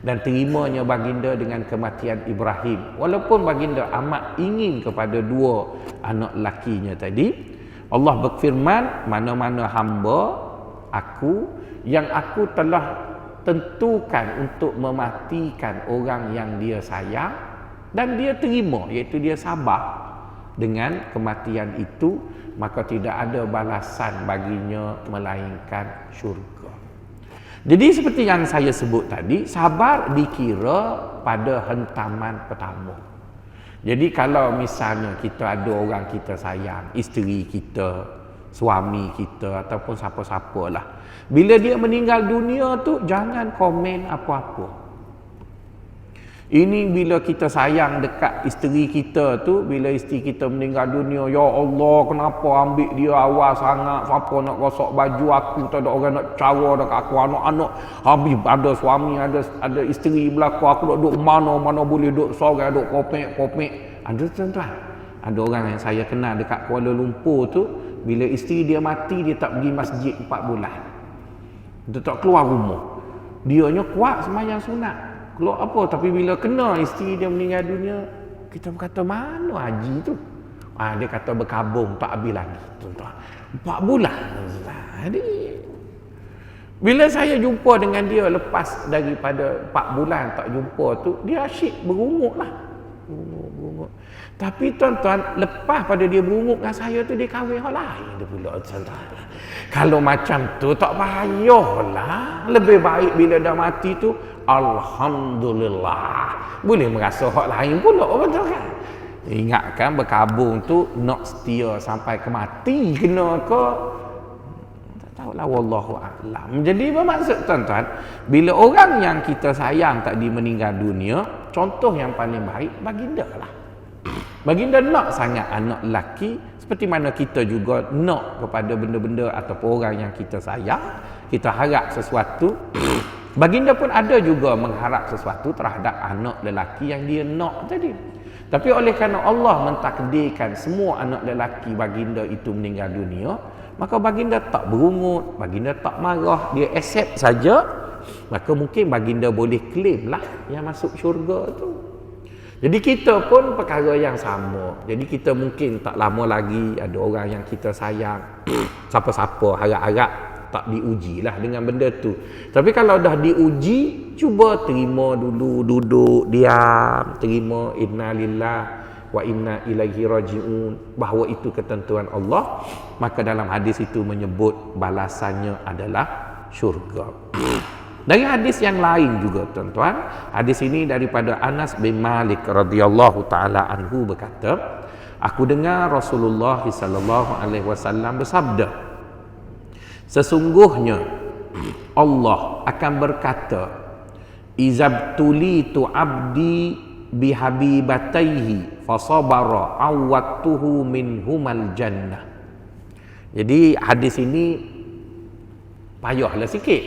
dan terimanya baginda dengan kematian Ibrahim, walaupun baginda amat ingin kepada dua anak lakinya tadi. Allah berfirman, mana-mana hamba aku yang aku telah tentukan untuk mematikan orang yang dia sayang dan dia terima, iaitu dia sabar dengan kematian itu, maka tidak ada balasan baginya melainkan syurga. Jadi seperti yang saya sebut tadi, sabar dikira pada hentaman pertama. Jadi kalau misalnya kita ada orang kita sayang, isteri kita, suami kita ataupun siapa-siapalah, bila dia meninggal dunia tu jangan komen apa-apa. Ini bila kita sayang dekat isteri kita tu, bila isteri kita meninggal dunia, ya Allah, kenapa ambil dia awal sangat, siapa nak gosok baju aku, tak ada orang nak cawa dekat aku, anak-anak habis ada suami, ada isteri belakang aku, duduk mana boleh duduk seorang, duduk kopek. Ada tuan-tuan, ada orang yang saya kenal dekat Kuala Lumpur tu, bila isteri dia mati, dia tak pergi masjid 4 bulan, dia tak keluar rumah, dianya kuat sembahyang sunat. Keluar apa, tapi bila kena isteri dia meninggal dunia, kita berkata mana haji tu? Dia kata berkabung tak habis lagi, tuan-tuan. 4 bulan. Jadi bila saya jumpa dengan dia lepas daripada 4 bulan tak jumpa tu, dia asyik berungut lah. Berungut. Tapi tuan-tuan, lepas pada dia berungut dengan saya tu, dia kahwin orang lain dia pula, tuan-tuan. Kalau macam tu tak payahlah. Lebih baik bila dah mati tu, alhamdulillah, boleh merasa hak lain pula, betul kan? Ingatkan berkabung tu nak setia sampai ke mati kena ke, tak tahulah, wallahu a'lam. Jadi bermaksud tuan-tuan, bila orang yang kita sayang tadi meninggal dunia, contoh yang paling baik baginda lah. Baginda nak sangat anak lelaki, seperti mana kita juga nak kepada benda-benda ataupun orang yang kita sayang, kita harap sesuatu. Baginda pun ada juga mengharap sesuatu terhadap anak lelaki yang dia nak tadi. Tapi oleh kerana Allah mentakdirkan semua anak lelaki baginda itu meninggal dunia, maka baginda tak berungut, baginda tak marah, dia accept saja. Maka mungkin baginda boleh claim lah yang masuk syurga tu. Jadi kita pun perkara yang sama. Jadi kita mungkin tak lama lagi ada orang yang kita sayang, siapa-siapa harap-harap tak diuji lah dengan benda tu. Tapi kalau dah diuji, cuba terima dulu, duduk diam, terima inna lillah wa inna ilaihi raji'un, bahawa itu ketentuan Allah. Maka dalam hadis itu menyebut balasannya adalah syurga. Dari hadis yang lain juga tuan-tuan, hadis ini daripada Anas bin Malik radhiyallahu taala anhu berkata, aku dengar Rasulullah sallallahu alaihi wasallam bersabda, sesungguhnya Allah akan berkata, izabtulitu abdi bihabibataihi fasabara awwatuhu minhumal jannah. Jadi hadis ini payahlah sikit.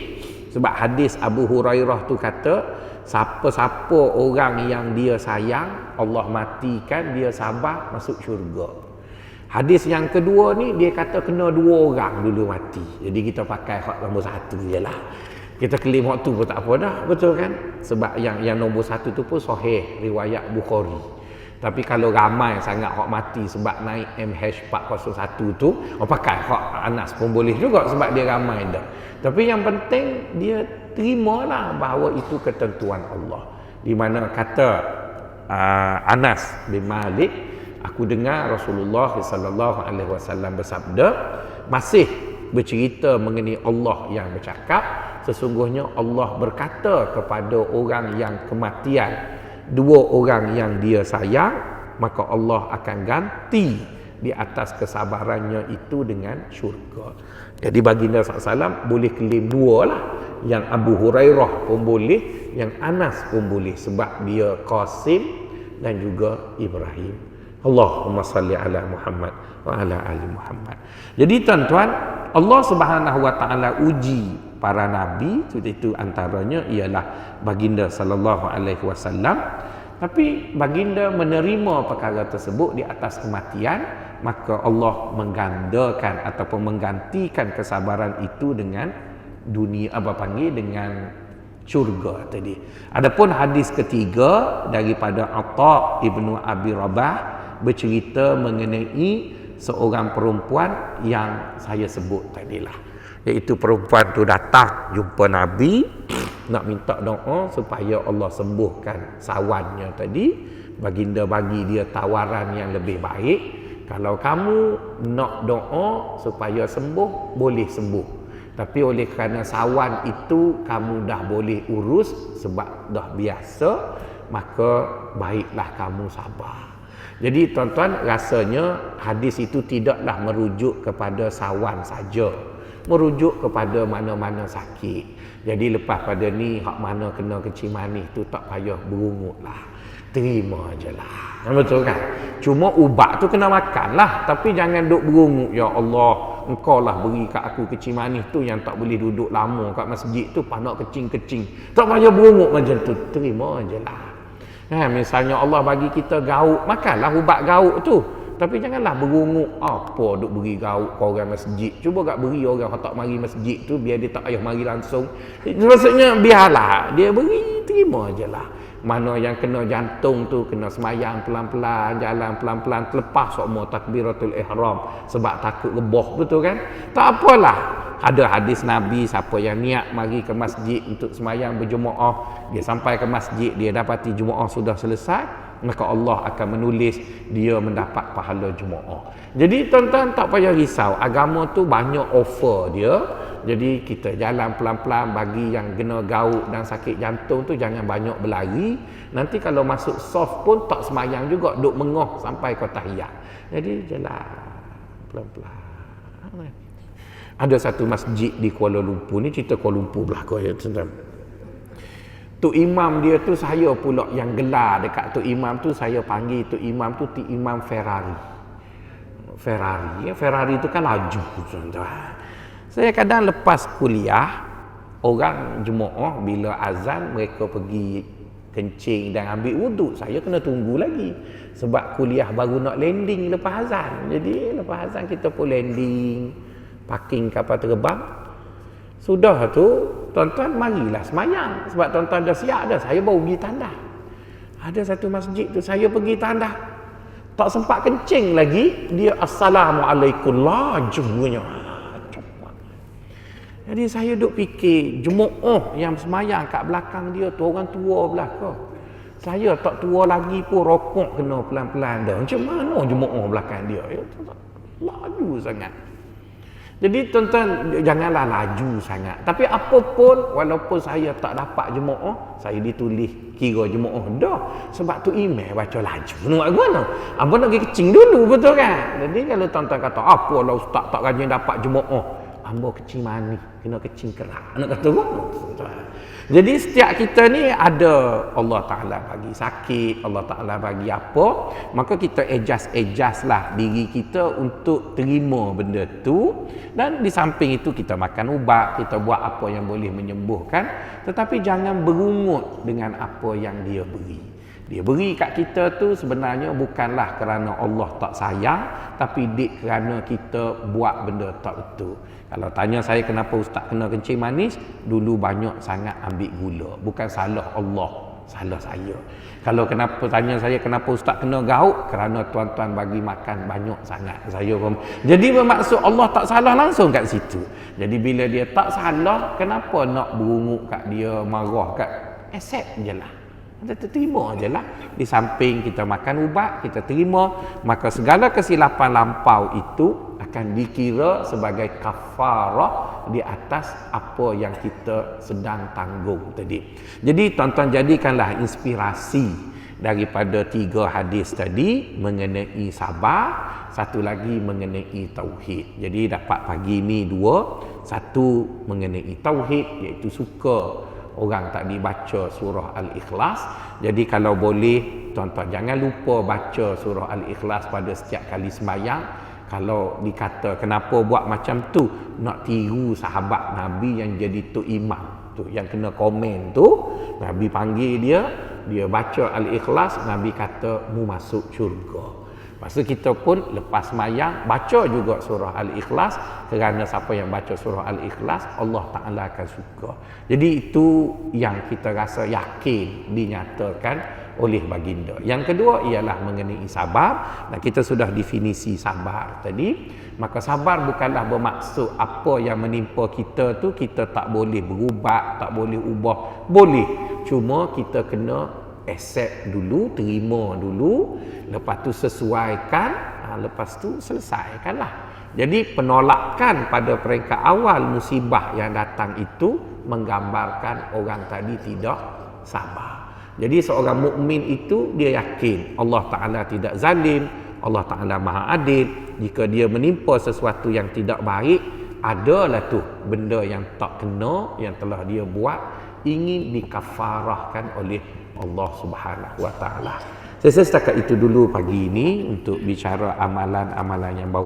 Sebab hadis Abu Hurairah tu kata, siapa-siapa orang yang dia sayang, Allah matikan, dia sabar, masuk syurga. Hadis yang kedua ni, dia kata kena 2 orang dulu mati. Jadi kita pakai hak nombor 1 je lah. Kita klaim hak tu pun tak apa dah, betul kan? Sebab yang nombor 1 tu pun sahih, riwayat Bukhari. Tapi kalau ramai sangat hak mati sebab naik MH401 tu, pakai hak Anas pun boleh juga sebab dia ramai dah. Tapi yang penting dia terimalah bahawa itu ketentuan Allah. Di mana kata Anas bin Malik, aku dengar Rasulullah sallallahu alaihi wasallam bersabda, masih bercerita mengenai Allah yang bercakap, sesungguhnya Allah berkata kepada orang yang kematian, 2 orang yang dia sayang, maka Allah akan ganti di atas kesabarannya itu dengan syurga. Jadi baginda SAW boleh klaim 2 lah. Yang Abu Hurairah pun boleh, yang Anas pun boleh, sebab dia Qasim dan juga Ibrahim. Allahumma salli ala Muhammad wa ala ali Muhammad. Jadi tuan-tuan, Allah Subhanahu wa taala uji para nabi, itu antaranya ialah baginda sallallahu alaihi wasallam. Tapi baginda menerima perkara tersebut di atas kematian, maka Allah menggandakan ataupun menggantikan kesabaran itu dengan dunia, dengan syurga tadi. Adapun hadis ketiga daripada Atha ibnu Abi Rabah bercerita mengenai seorang perempuan yang saya sebut tadilah, iaitu perempuan tu datang jumpa Nabi nak minta doa supaya Allah sembuhkan sawannya tadi. Baginda bagi dia tawaran yang lebih baik, kalau kamu nak doa supaya sembuh, boleh sembuh, tapi oleh kerana sawan itu kamu dah boleh urus sebab dah biasa, maka baiklah kamu sabar. Jadi tuan-tuan, rasanya hadis itu tidaklah merujuk kepada sawan saja, merujuk kepada mana-mana sakit. Jadi lepas pada ni, hak mana kena kecil manis tu tak payah berungut lah, terima je lah, betul kan? Cuma ubat tu kena makan lah, tapi jangan duk berungut, ya Allah, engkau lah beri kat aku kecil manis tu yang tak boleh duduk lama kat masjid tu, panak kecing-kecing, tak payah berungut macam tu, terima je lah. Misalnya Allah bagi kita gauk, makanlah ubat gauk tu, tapi janganlah berungut, apa duk beri gauk ke orang masjid. Cuba gak beri orang yang tak mari masjid tu, biar dia tak payah mari langsung. Maksudnya biarlah dia beri, terima je lah. Mana yang kena jantung tu kena semayang pelan-pelan, jalan pelan-pelan, terlepas semua takbiratul ihram sebab takut rebah, betul kan? Tak apalah. Ada hadis Nabi, siapa yang niat mari ke masjid untuk semayang berjemaah, dia sampai ke masjid, dia dapati jemaah sudah selesai, maka Allah akan menulis dia mendapat pahala jemaah. Jadi tuan-tuan tak payah risau, agama tu banyak offer dia. Jadi kita jalan pelan-pelan, bagi yang kena gauk dan sakit jantung tu jangan banyak berlari. Nanti kalau masuk soft pun tak semayang juga, duk mengoh sampai ke tahiyat. Jadi jalan pelan-pelan. Ada satu masjid di Kuala Lumpur, ni cerita Kuala Lumpur belakang ya tuan-tuan. Tok Imam dia tu, saya pula yang gelar dekat Tok Imam tu, saya panggil Tok Imam tu Tok Imam Ferrari. Ferrari tu kan laju tuan-tuan. Saya kadang lepas kuliah, orang jemaah bila azan mereka pergi kencing dan ambil wuduk, saya kena tunggu lagi sebab kuliah baru nak landing lepas azan. Jadi lepas azan kita pun landing, parking kapal terbang. Sudah tu tuan-tuan marilah semayang sebab tuan-tuan dah siap dah. Saya baru pergi tandas. Ada satu masjid tu saya pergi tandas, tak sempat kencing lagi, dia assalamualaikum, lajunya. Jadi saya duk fikir, jemaah yang semayang kat belakang dia tu orang tua belakang. Saya tak tua lagi pun rokok kena pelan-pelan dah. Macam mana jemaah belakang dia? Ya, laju sangat. Jadi tuan-tuan, janganlah laju sangat. Tapi apapun, walaupun saya tak dapat jemaah, saya ditulis kira jemaah dah. Sebab tu email baca laju. Nak mana? Abang nak pergi kecing dulu, betul kan? Jadi kalau tuan-tuan kata, apa lah ustaz tak rajin dapat jemaah, hamba kecing manis, kena kecing kerak. Nak kata apa? Jadi setiap kita ni ada Allah Ta'ala bagi sakit, Allah Ta'ala bagi apa, maka kita adjust lah diri kita untuk terima benda tu. Dan di samping itu kita makan ubat, kita buat apa yang boleh menyembuhkan, tetapi jangan berungut dengan apa yang dia beri. Dia beri kat kita tu sebenarnya bukanlah kerana Allah tak sayang, tapi kerana kita buat benda tak betul. Kalau tanya saya kenapa ustaz kena kencing manis, dulu banyak sangat ambil gula. Bukan salah Allah, salah saya. Kalau tanya saya kenapa ustaz kena gauk, kerana tuan-tuan bagi makan banyak sangat. Jadi bermaksud Allah tak salah langsung kat situ. Jadi bila dia tak salah, kenapa nak berungut kat dia, marah kat, accept je lah. Kita terima je lah. Di samping kita makan ubat, kita terima, maka segala kesilapan lampau itu akan dikira sebagai kafarah di atas apa yang kita sedang tanggung tadi. Jadi tuan-tuan jadikanlah inspirasi daripada 3 hadis tadi mengenai sabar, satu lagi mengenai tauhid. Jadi dapat pagi ni 2, satu mengenai tauhid iaitu suka orang tak dibaca surah Al-Ikhlas. Jadi kalau boleh tuan-tuan jangan lupa baca surah Al-Ikhlas pada setiap kali sembahyang. Kalau dikata kenapa buat macam tu, nak tiru sahabat Nabi yang jadi tok imam tu, yang kena komen tu, Nabi panggil dia baca Al-Ikhlas, Nabi kata mu masuk syurga. Masa kita pun lepas sembahyang baca juga surah Al-Ikhlas, kerana siapa yang baca surah Al-Ikhlas Allah Ta'ala akan suka. Jadi itu yang kita rasa yakin dinyatakan oleh baginda. Yang kedua ialah mengenai sabar, dan kita sudah definisi sabar tadi. Maka sabar bukanlah bermaksud apa yang menimpa kita tu kita tak boleh berubah, tak boleh ubah. Boleh, cuma kita kena accept dulu, terima dulu, lepas tu sesuaikan, lepas tu selesaikanlah. Jadi penolakan pada peringkat awal musibah yang datang itu menggambarkan orang tadi tidak sabar. Jadi seorang mukmin itu dia yakin Allah Ta'ala tidak zalim, Allah Ta'ala maha adil. Jika dia menimpa sesuatu yang tidak baik, adalah tu benda yang tak kena, yang telah dia buat, ingin dikafarahkan oleh Allah Subhanahu Wa Ta'ala. Saya setakat itu dulu pagi ini untuk bicara amalan-amalan yang baru.